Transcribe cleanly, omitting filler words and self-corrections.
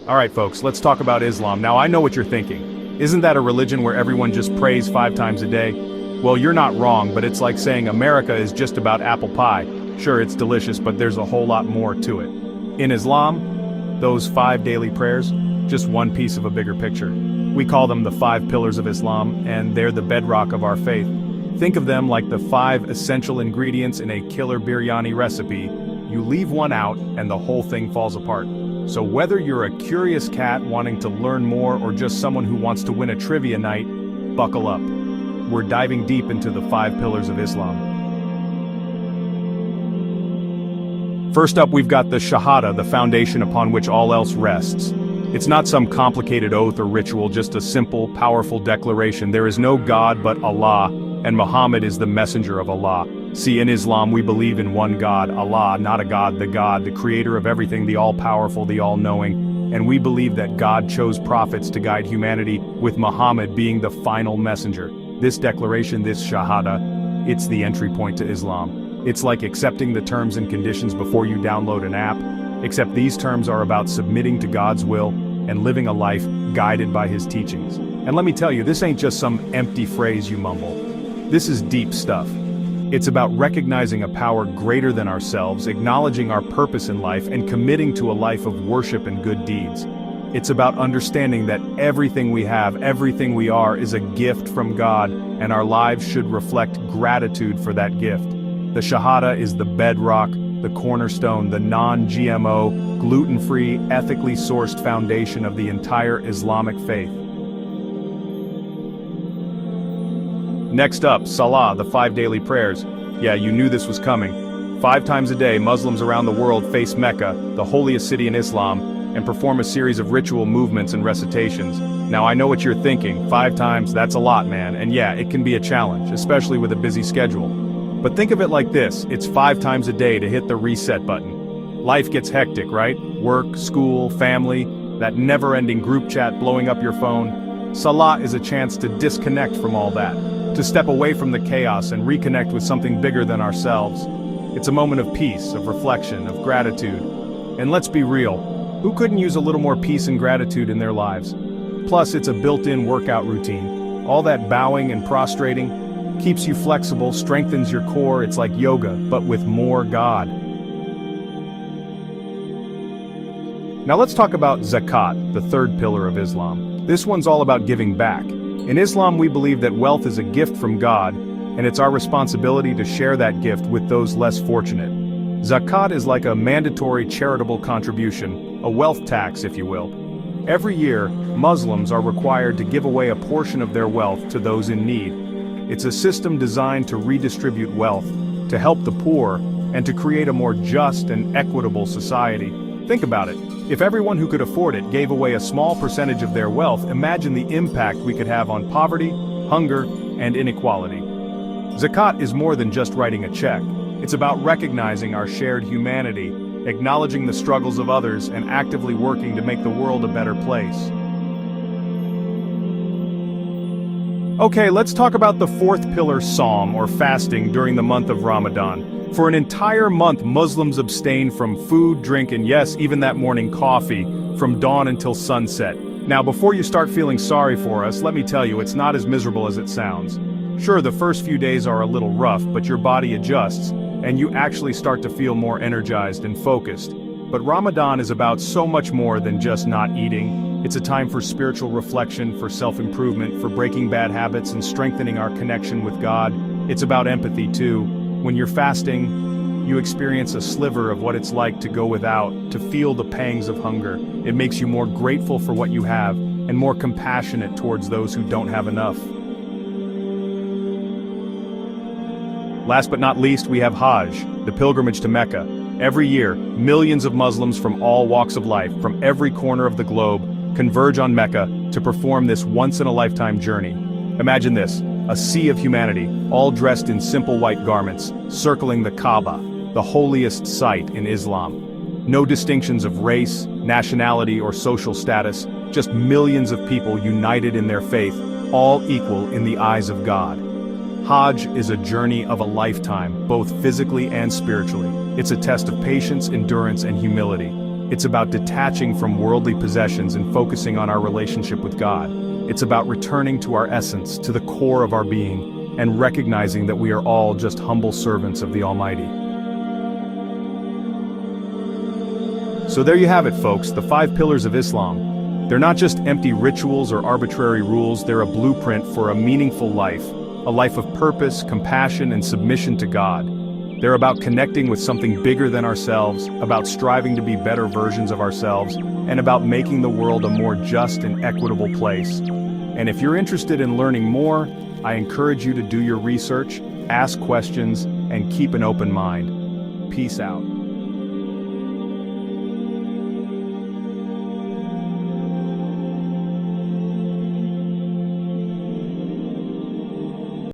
Alright folks, let's talk about Islam. Now I know what you're thinking. Isn't that a religion where everyone just prays 5 times a day? Well, you're not wrong, but it's like saying America is just about apple pie. Sure, it's delicious, but there's a whole lot more to it. In Islam, those 5 daily prayers, just one piece of a bigger picture. We call them the 5 pillars of Islam, and they're the bedrock of our faith. Think of them like the 5 essential ingredients in a killer biryani recipe. You leave one out, and the whole thing falls apart. So whether you're a curious cat wanting to learn more or just someone who wants to win a trivia night, buckle up. We're diving deep into the 5 pillars of Islam. First up, we've got the Shahada, the foundation upon which all else rests. It's not some complicated oath or ritual, just a simple, powerful declaration. There is no God but Allah, and Muhammad is the messenger of Allah. See, in Islam we believe in one God, Allah, not a God, the creator of everything, the all-powerful, the all-knowing. And we believe that God chose prophets to guide humanity, with Muhammad being the final messenger. This declaration, this Shahada, it's the entry point to Islam. It's like accepting the terms and conditions before you download an app, except these terms are about submitting to God's will and living a life guided by His teachings. And let me tell you, this ain't just some empty phrase you mumble. This is deep stuff. It's about recognizing a power greater than ourselves, acknowledging our purpose in life, and committing to a life of worship and good deeds. It's about understanding that everything we have, everything we are, is a gift from God, and our lives should reflect gratitude for that gift. The Shahada is the bedrock, the cornerstone, the non-GMO, gluten-free, ethically sourced foundation of the entire Islamic faith. Next up, Salah, the 5 daily prayers. Yeah, you knew this was coming. 5 times a day, Muslims around the world face Mecca, the holiest city in Islam, and perform a series of ritual movements and recitations. Now I know what you're thinking, 5 times, that's a lot, man, and yeah, it can be a challenge, especially with a busy schedule. But think of it like this, it's 5 times a day to hit the reset button. Life gets hectic, right? Work, school, family, that never-ending group chat blowing up your phone. Salah is a chance to disconnect from all that, to step away from the chaos and reconnect with something bigger than ourselves. It's a moment of peace, of reflection, of gratitude. And let's be real, who couldn't use a little more peace and gratitude in their lives? Plus, it's a built-in workout routine. All that bowing and prostrating keeps you flexible, strengthens your core. It's like yoga, but with more God. Now let's talk about Zakat, the 3rd pillar of Islam. This one's all about giving back. In Islam, we believe that wealth is a gift from God, and it's our responsibility to share that gift with those less fortunate. Zakat is like a mandatory charitable contribution, a wealth tax, if you will. Every year, Muslims are required to give away a portion of their wealth to those in need. It's a system designed to redistribute wealth, to help the poor, and to create a more just and equitable society. Think about it. If everyone who could afford it gave away a small percentage of their wealth, imagine the impact we could have on poverty, hunger, and inequality. Zakat is more than just writing a check. It's about recognizing our shared humanity, acknowledging the struggles of others, and actively working to make the world a better place. Okay, let's talk about the 4th pillar, Sawm, or fasting during the month of Ramadan. For an entire month, Muslims abstain from food, drink, and yes, even that morning coffee, from dawn until sunset. Now, before you start feeling sorry for us, let me tell you, it's not as miserable as it sounds. Sure, the first few days are a little rough, but your body adjusts, and you actually start to feel more energized and focused. But Ramadan is about so much more than just not eating. It's a time for spiritual reflection, for self-improvement, for breaking bad habits and strengthening our connection with God. It's about empathy too. When you're fasting, you experience a sliver of what it's like to go without, to feel the pangs of hunger. It makes you more grateful for what you have, and more compassionate towards those who don't have enough. Last but not least, we have Hajj, the pilgrimage to Mecca. Every year, millions of Muslims from all walks of life, from every corner of the globe, converge on Mecca to perform this once-in-a-lifetime journey. Imagine this, a sea of humanity, all dressed in simple white garments, circling the Kaaba, the holiest site in Islam. No distinctions of race, nationality, or social status, just millions of people united in their faith, all equal in the eyes of God. Hajj is a journey of a lifetime, both physically and spiritually. It's a test of patience, endurance, and humility. It's about detaching from worldly possessions and focusing on our relationship with God. It's about returning to our essence, to the core of our being, and recognizing that we are all just humble servants of the Almighty. So there you have it, folks, the 5 pillars of Islam. They're not just empty rituals or arbitrary rules, they're a blueprint for a meaningful life, a life of purpose, compassion, and submission to God. They're about connecting with something bigger than ourselves, about striving to be better versions of ourselves, and about making the world a more just and equitable place. And if you're interested in learning more, I encourage you to do your research, ask questions, and keep an open mind. Peace out.